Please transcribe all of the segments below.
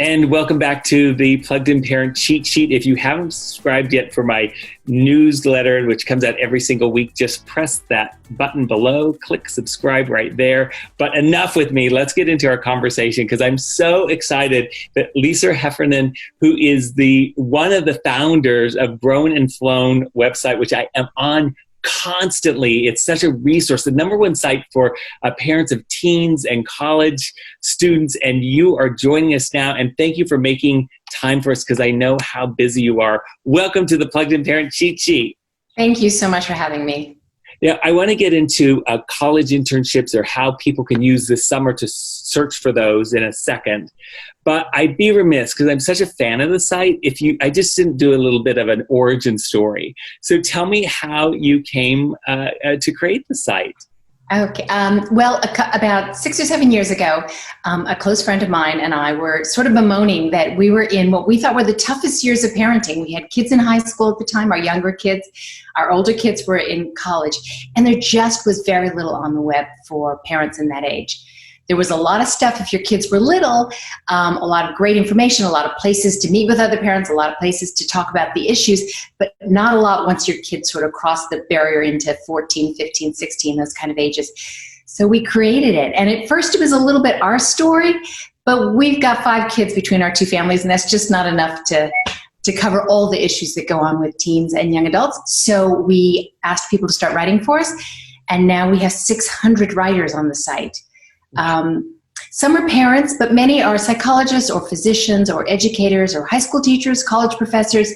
And welcome back to the Plugged In Parent Cheat Sheet. If you haven't subscribed yet for my newsletter, which comes out every single week, just press that button below, click subscribe right there. But enough with me. Let's get into our conversation because I'm so excited that Lisa Heffernan, who is one of the founders of Grown and Flown website, which I am on constantly. It's such a resource, the number one site for parents of teens and college students. And you are joining us now. And thank you for making time for us because I know how busy you are. Welcome to the Plugged In Parent Cheat Sheet. Thank you so much for having me. Yeah, I want to get into college internships or how people can use this summer to search for those in a second. But I'd be remiss because I'm such a fan of the site I just didn't do a little bit of an origin story. So tell me how you came to create the site. Okay. About 6 or 7 years ago, a close friend of mine and I were sort of bemoaning that we were in what we thought were the toughest years of parenting. We had kids in high school at the time, our younger kids, our older kids were in college, and there just was very little on the web for parents in that age. There was a lot of stuff if your kids were little, a lot of great information, a lot of places to meet with other parents, a lot of places to talk about the issues, but not a lot once your kids sort of cross the barrier into 14, 15, 16, those kind of ages. So we created it. And at first it was a little bit our story, but we've got 5 kids between our 2 families, and that's just not enough to cover all the issues that go on with teens and young adults. So we asked people to start writing for us, and now we have 600 writers on the site. Some are parents, but many are psychologists or physicians or educators or high school teachers, college professors,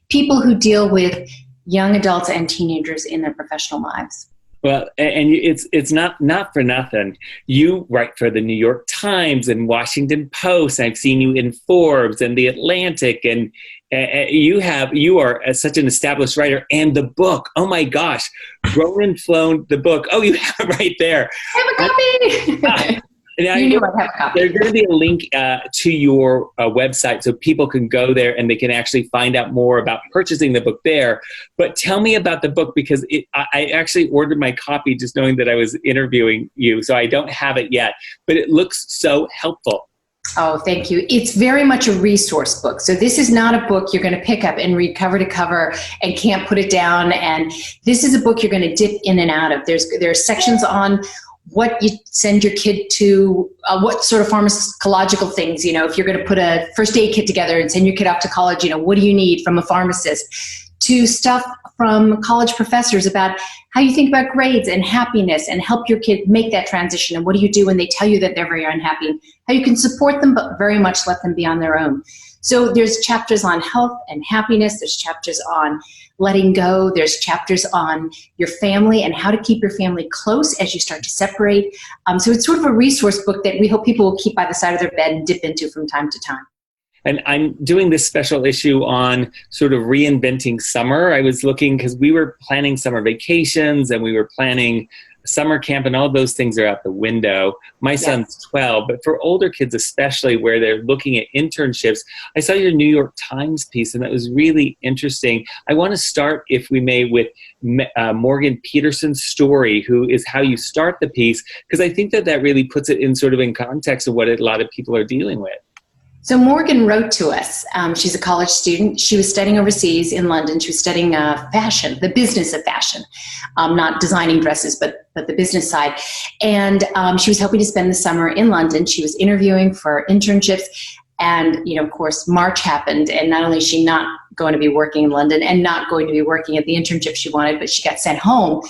people who deal with young adults and teenagers in their professional lives. Well, and it's not for nothing. You write for the New York Times and Washington Post. I've seen you in Forbes and the Atlantic, and you are such an established writer. And the book, oh my gosh, Grown and Flown, the book. Oh, you have it right there. I have a copy. Now, you knew I'd have a copy. There's going to be a link to your website so people can go there and they can actually find out more about purchasing the book there. But tell me about the book because I actually ordered my copy just knowing that I was interviewing you. So I don't have it yet, but it looks so helpful. Oh, thank you. It's very much a resource book. So this is not a book you're going to pick up and read cover to cover and can't put it down. And this is a book you're going to dip in and out of. There are sections on what you send your kid to, what sort of pharmacological things, if you're going to put a first aid kit together and send your kid off to college, what do you need from a pharmacist, to stuff from college professors about how you think about grades and happiness and help your kid make that transition. And what do you do when they tell you that they're very unhappy, and how you can support them, but very much let them be on their own. So there's chapters on health and happiness. There's chapters on letting go. There's chapters on your family and how to keep your family close as you start to separate. So it's sort of a resource book that we hope people will keep by the side of their bed and dip into from time to time. And I'm doing this special issue on sort of reinventing summer. I was looking because we were planning summer vacations and we were planning summer camp, and all those things are out the window. My son's 12, but for older kids especially, where they're looking at internships, I saw your New York Times piece, and that was really interesting. I want to start, if we may, with Morgan Peterson's story, who is how you start the piece, because I think that really puts it in sort of in context of what a lot of people are dealing with. So Morgan wrote to us. She's a college student. She was studying overseas in London. She was studying fashion, the business of fashion, not designing dresses, but the business side. And she was hoping to spend the summer in London. She was interviewing for internships. And, of course, March happened. And not only is she not going to be working in London and not going to be working at the internship she wanted, but she got sent home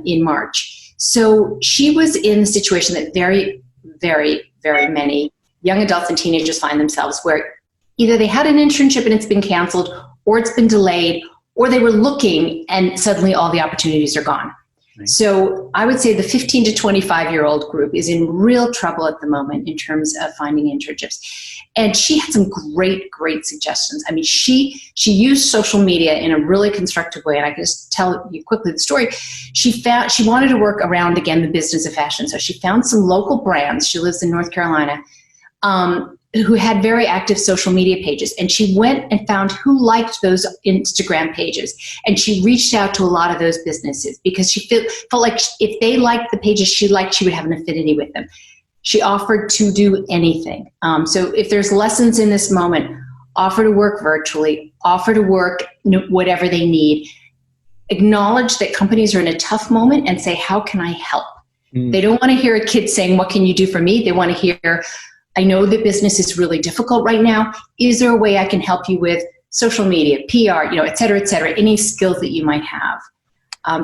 in March. So she was in the situation that very, very, very many young adults and teenagers find themselves, where either they had an internship and it's been canceled, or it's been delayed, or they were looking and suddenly all the opportunities are gone. Right. So I would say the 15 to 25-year-old group is in real trouble at the moment in terms of finding internships. And she had some great, great suggestions. I mean, she used social media in a really constructive way. And I can just tell you quickly the story. She wanted to work around, again, the business of fashion. So she found some local brands. She lives in North Carolina, who had very active social media pages. And she went and found who liked those Instagram pages. And she reached out to a lot of those businesses because she felt like if they liked the pages she liked, she would have an affinity with them. She offered to do anything. So if there's lessons in this moment, offer to work virtually, offer to work whatever they need. Acknowledge that companies are in a tough moment and say, how can I help? They don't want to hear a kid saying, what can you do for me? They want to hear, I know that business is really difficult right now. Is there a way I can help you with social media, PR, et cetera, any skills that you might have?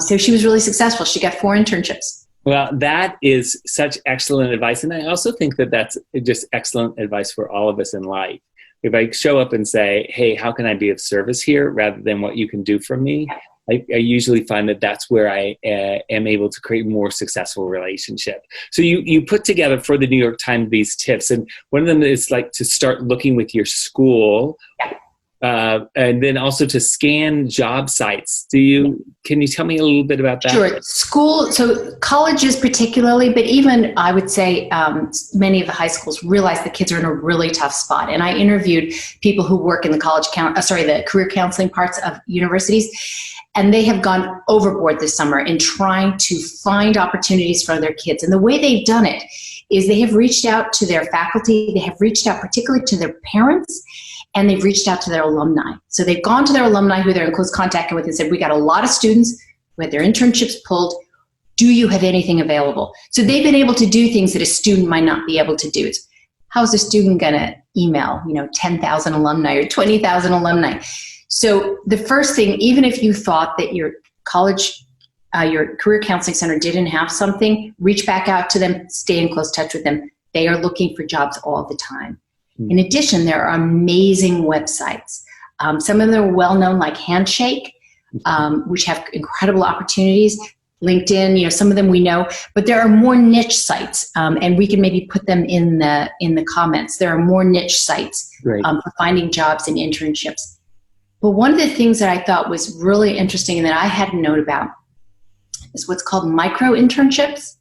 So she was really successful. She got 4 internships. Well, that is such excellent advice. And I also think that that's just excellent advice for all of us in life. If I show up and say, hey, how can I be of service here rather than what you can do for me? I usually find that that's where I am able to create more successful relationship. So you put together for the New York Times these tips, and one of them is like to start looking with your school, and then also to scan job sites. Can you tell me a little bit about that? Sure. School, so colleges particularly, but even I would say many of the high schools realize the kids are in a really tough spot. And I interviewed people who work in the career counseling parts of universities. And they have gone overboard this summer in trying to find opportunities for their kids. And the way they've done it is they have reached out to their faculty, they have reached out particularly to their parents, and they've reached out to their alumni. So they've gone to their alumni who they're in close contact with and said, we got a lot of students who had their internships pulled. Do you have anything available? So they've been able to do things that a student might not be able to do. How's a student gonna email, 10,000 alumni or 20,000 alumni? So the first thing, even if you thought that your college, your career counseling center didn't have something, reach back out to them, stay in close touch with them. They are looking for jobs all the time. In addition, there are amazing websites. Some of them are well-known, like Handshake, which have incredible opportunities. LinkedIn, some of them we know, but there are more niche sites, and we can maybe put them in the comments. There are more niche sites for finding jobs and internships. But one of the things that I thought was really interesting and that I hadn't known about is what's called micro internships.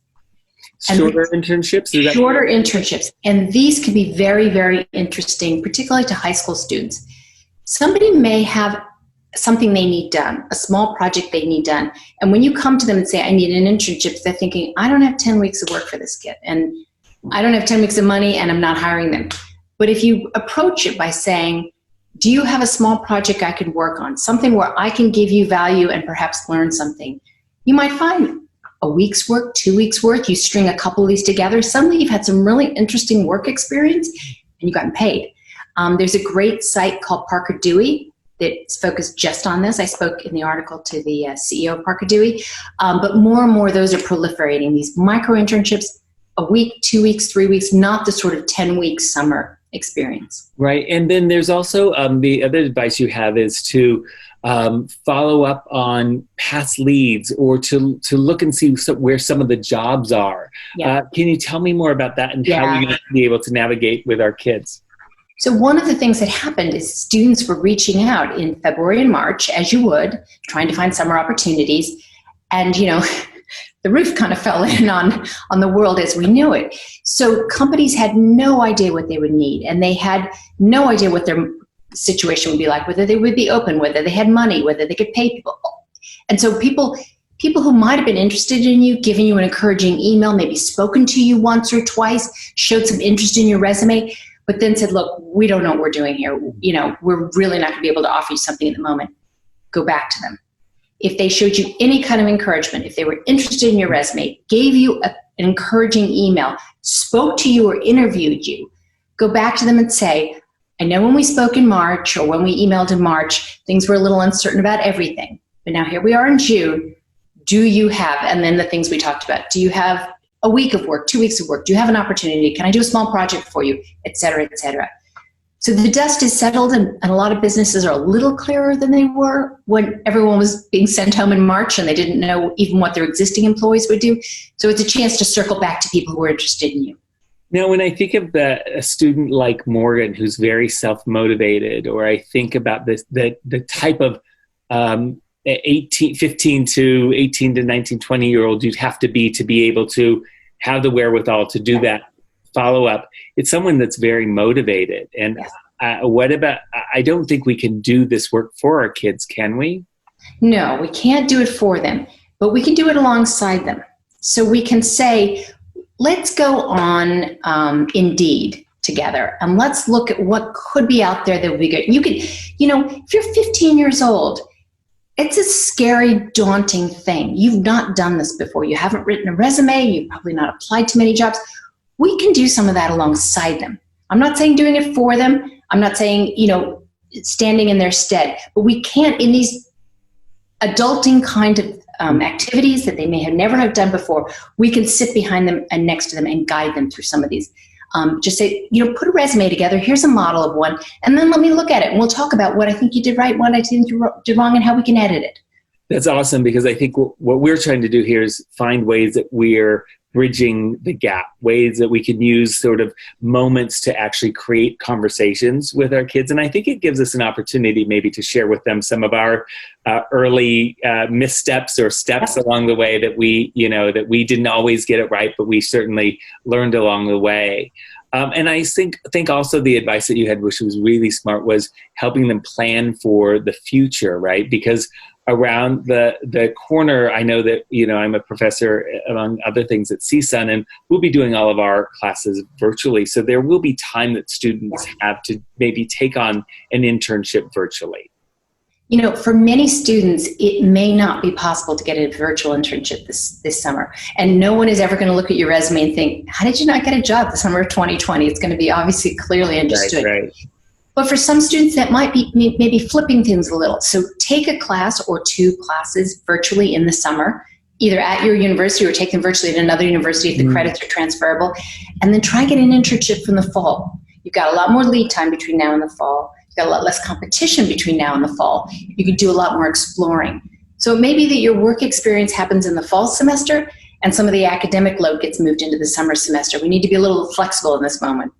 Shorter internships? Shorter internships. And these can be very, very interesting, particularly to high school students. Somebody may have something they need done, a small project they need done. And when you come to them and say, I need an internship, they're thinking, I don't have 10 weeks of work for this kid. And I don't have 10 weeks of money and I'm not hiring them. But if you approach it by saying, do you have a small project I could work on? Something where I can give you value and perhaps learn something. You might find a week's work, 2 weeks worth, you string a couple of these together. Suddenly you've had some really interesting work experience and you've gotten paid. There's a great site called Parker Dewey that's focused just on this. I spoke in the article to the CEO of Parker Dewey, but more and more those are proliferating. These micro internships, a week, 2 weeks, 3 weeks, not the sort of 10-week summer experience. Right. And then there's also the other advice you have is to follow up on past leads or to look and see where some of the jobs are. Yeah. Can you tell me more about that and how we're going to be able to navigate with our kids? So one of the things that happened is students were reaching out in February and March, as you would, trying to find summer opportunities. And, the roof kind of fell in on the world as we knew it. So companies had no idea what they would need, and they had no idea what their situation would be like, whether they would be open, whether they had money, whether they could pay people. And so people who might have been interested in you, giving you an encouraging email, maybe spoken to you once or twice, showed some interest in your resume, but then said, look, we don't know what we're doing here. We're really not going to be able to offer you something at the moment. Go back to them. If they showed you any kind of encouragement, if they were interested in your resume, gave you an encouraging email, spoke to you or interviewed you, go back to them and say, I know when we spoke in March or when we emailed in March, things were a little uncertain about everything. But now here we are in June. Do you have, and then the things we talked about, do you have a week of work, 2 weeks of work? Do you have an opportunity? Can I do a small project for you? Et cetera, et cetera. So the dust is settled, and a lot of businesses are a little clearer than they were when everyone was being sent home in March and they didn't know even what their existing employees would do. So it's a chance to circle back to people who are interested in you. Now, when I think of a student like Morgan, who's very self-motivated, or I think about the type of 15 to 18 to 19, 20-year-old you'd have to be able to have the wherewithal to do that follow-up, it's someone that's very motivated. And what about, I don't think we can do this work for our kids, can we? No, we can't do it for them, but we can do it alongside them. So we can say, let's go on Indeed together and let's look at what could be out there that would be good. You could, if you're 15 years old, it's a scary, daunting thing. You've not done this before. You haven't written a resume. You've probably not applied to many jobs. We can do some of that alongside them. I'm not saying doing it for them. I'm not saying, standing in their stead. But we can't, in these adulting kind of activities that they may have never have done before, we can sit behind them and next to them and guide them through some of these. Just say, put a resume together. Here's a model of one. And then let me look at it. And we'll talk about what I think you did right, what I think you did wrong, and how we can edit it. That's awesome, because I think what we're trying to do here is find ways that we're bridging the gap, ways that we can use sort of moments to actually create conversations with our kids. And I think it gives us an opportunity maybe to share with them some of our early missteps or steps along the way that that we didn't always get it right, but we certainly learned along the way. And I think also the advice that you had, which was really smart, was helping them plan for the future, right? Because around the corner, I know that, I'm a professor, among other things, at CSUN, and we'll be doing all of our classes virtually. So there will be time that students have to maybe take on an internship virtually. For many students, it may not be possible to get a virtual internship this summer. And no one is ever going to look at your resume and think, how did you not get a job the summer of 2020? It's going to be obviously clearly understood. Right. But for some students, that might be maybe flipping things a little. So take a class or two classes virtually in the summer, either at your university or take them virtually at another university if the credits are transferable, and then try and get an internship from the fall. You've got a lot more lead time between now and the fall. You've got a lot less competition between now and the fall. You can do a lot more exploring. So it may be that your work experience happens in the fall semester and some of the academic load gets moved into the summer semester. We need to be a little flexible in this moment.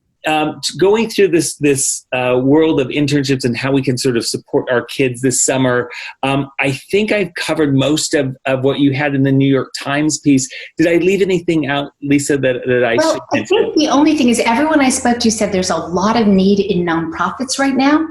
Going through this world of internships and how we can sort of support our kids this summer, I think I've covered most of what you had in the New York Times piece. Did I leave anything out, Lisa, that I should mention? I think the only thing is everyone I spoke to said there's a lot of need in nonprofits right now.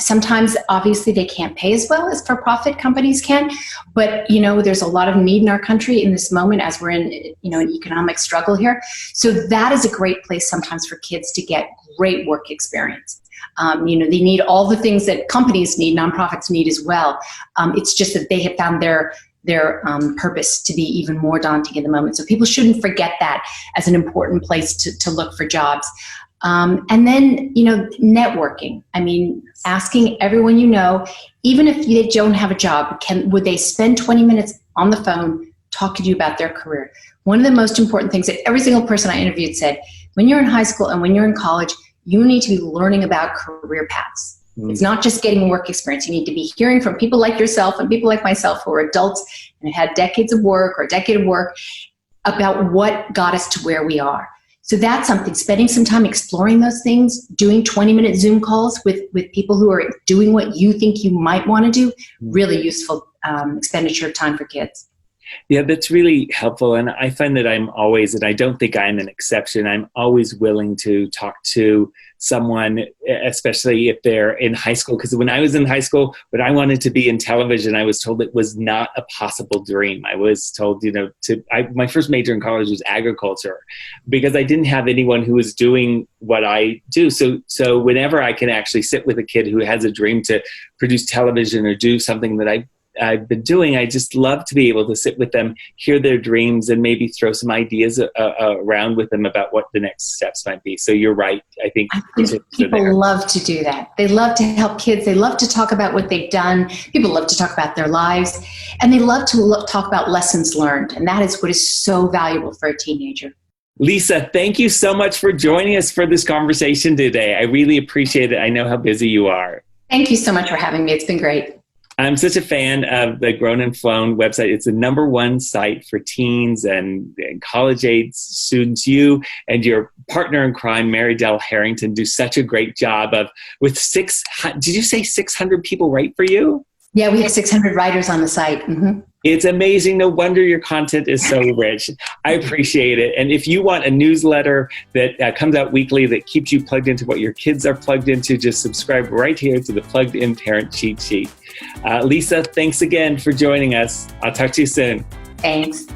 Sometimes, obviously, they can't pay as well as for-profit companies can, but there's a lot of need in our country in this moment as we're in an economic struggle here. So that is a great place sometimes for kids to get great work experience. They need all the things that companies need, nonprofits need as well. It's just that they have found their purpose to be even more daunting at the moment. So people shouldn't forget that as an important place to look for jobs. And then, networking. I mean, asking everyone even if they don't have a job, would they spend 20 minutes on the phone talking to you about their career? One of the most important things that every single person I interviewed said, when you're in high school and when you're in college, you need to be learning about career paths. It's not just getting work experience. You need to be hearing from people like yourself and people like myself who are adults and have had decades of work or a decade of work about what got us to where we are. So that's something, spending some time exploring those things, doing 20-minute Zoom calls with people who are doing what you think you might want to do, really useful expenditure of time for kids. Yeah, that's really helpful. And I find that I'm always, and I don't think I'm an exception, I'm always willing to talk to someone, especially if they're in high school. Because when I was in high school, when I wanted to be in television, I was told it was not a possible dream. I was told, my first major in college was agriculture because I didn't have anyone who was doing what I do. So whenever I can actually sit with a kid who has a dream to produce television or do something that I've been doing, I just love to be able to sit with them, hear their dreams, and maybe throw some ideas around with them about what the next steps might be. So you're right. I think people love to do that. They love to help kids. They love to talk about what they've done. People love to talk about their lives, and they love to talk about lessons learned. And that is what is so valuable for a teenager. Lisa, thank you so much for joining us for this conversation today. I really appreciate it. I know how busy you are. Thank you so much for having me. It's been great. I'm such a fan of the Grown and Flown website. It's the #1 site for teens and college-age students. You and your partner in crime, Mary Dell Harrington, do such a great job with did you say 600 people write for you? Yeah, we have 600 writers on the site. Mm-hmm. It's amazing. No wonder your content is so rich. I appreciate it. And if you want a newsletter that comes out weekly that keeps you plugged into what your kids are plugged into, just subscribe right here to the Plugged In Parent Cheat Sheet. Lisa, thanks again for joining us. I'll talk to you soon. Thanks.